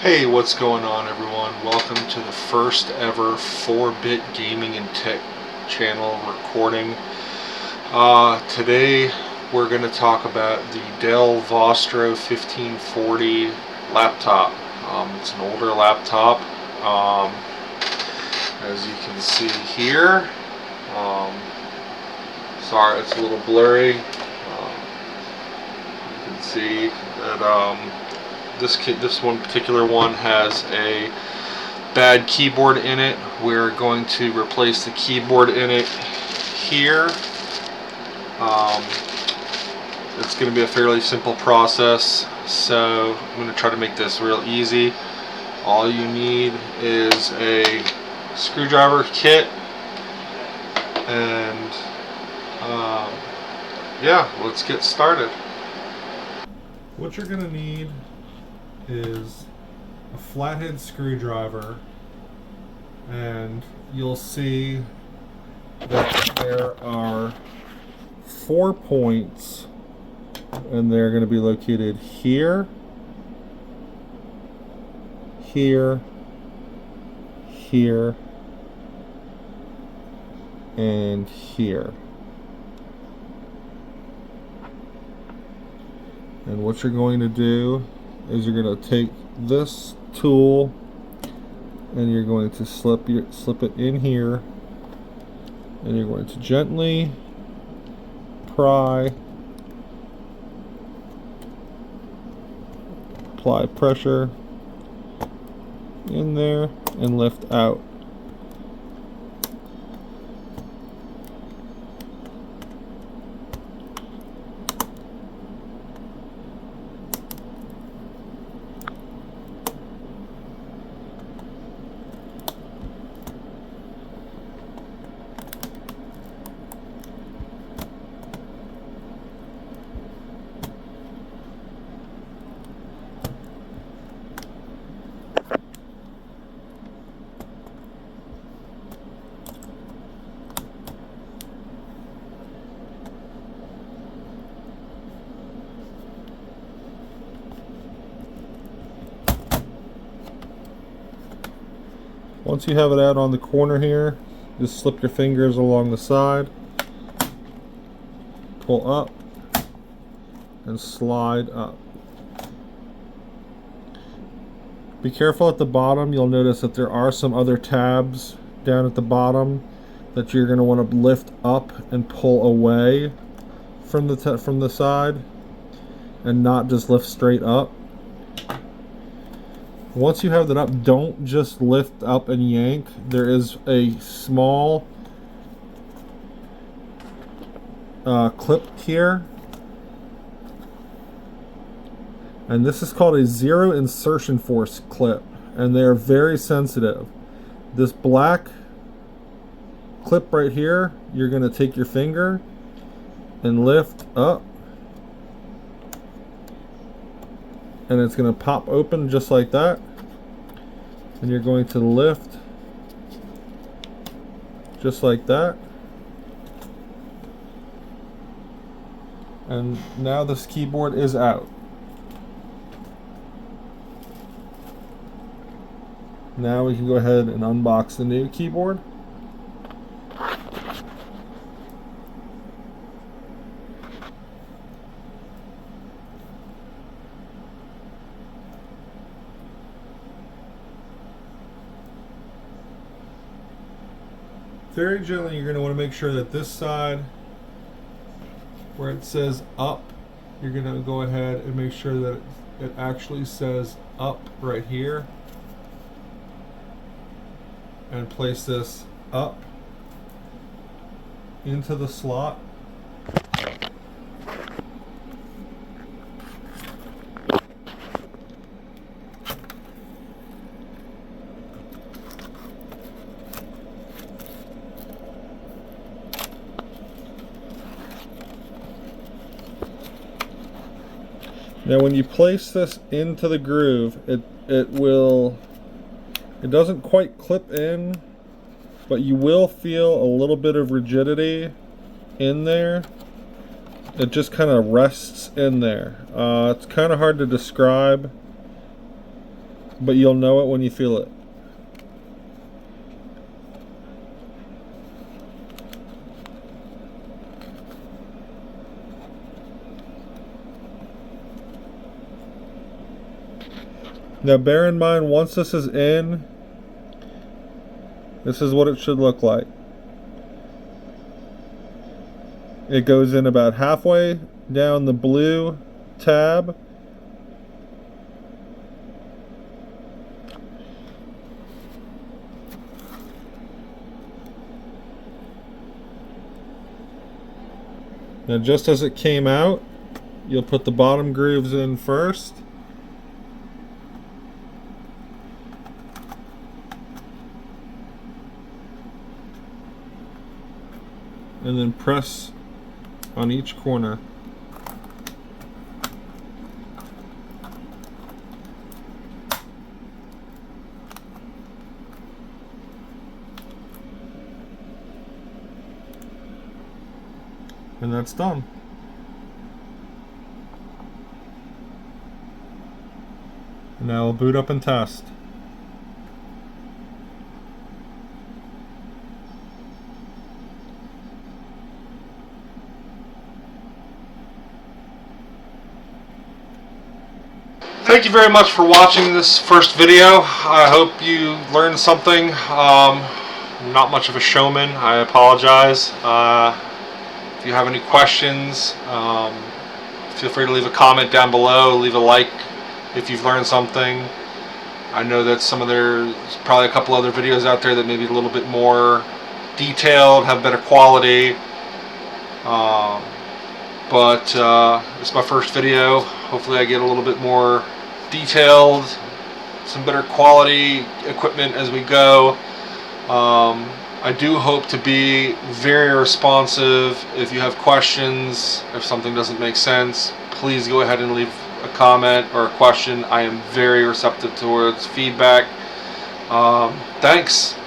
Hey, what's going on, everyone? Welcome to the first ever 4-bit gaming and tech channel recording. Today we're going to talk about the Dell Vostro 1540 laptop. It's an older laptop, as you can see here. Sorry, it's a little blurry. You can see that this one particular one has a bad keyboard in it. We're going to replace the keyboard in it here. It's going to be a fairly simple process, so I'm going to try to make this real easy. All you need is a screwdriver kit, and yeah, let's get started. What you're going to need is a flathead screwdriver, and you'll see that there are 4 points, and they're going to be located here, here, here, and here. And what you're going to do is you're going to take this tool and you're going to slip it in here, and you're going to gently pry, apply pressure in there, and lift out. Once you have it out on the corner here, just slip your fingers along the side, pull up, and slide up. Be careful at the bottom. You'll notice that there are some other tabs down at the bottom that you're going to want to lift up and pull away from the side, and not just lift straight up. Once you have that up, don't just lift up and yank. There is a small clip here, and this is called a zero insertion force clip, and they're very sensitive. This black clip right here, you're going to take your finger and lift up, and it's going to pop open just like that, and you're going to lift just like that, and now this keyboard is out. Now we can go ahead and unbox the new keyboard. Very gently, you're going to want to make sure that this side where it says up, you're going to go ahead and make sure that it actually says up right here, and place this up into the slot. Now when you place this into the groove, it doesn't quite clip in, but you will feel a little bit of rigidity in there. It just kind of rests in there. It's kind of hard to describe, but you'll know it when you feel it. Now bear in mind, once this is in, this is what it should look like. It goes in about halfway down the blue tab. Now just as it came out, you'll put the bottom grooves in first. And then press on each corner. And that's done. Now we'll boot up and test. Thank you very much for watching this first video. I hope you learned something. Not much of a showman, I apologize. If you have any questions, feel free to leave a comment down below, leave a like if you've learned something. I know that there's probably a couple other videos out there that may be a little bit more detailed, have better quality. But it's my first video. Hopefully I get a little bit more detailed, some better quality equipment as we go. I do hope to be very responsive. If you have questions, if something doesn't make sense, please go ahead and leave a comment or a question. I am very receptive towards feedback. Thanks.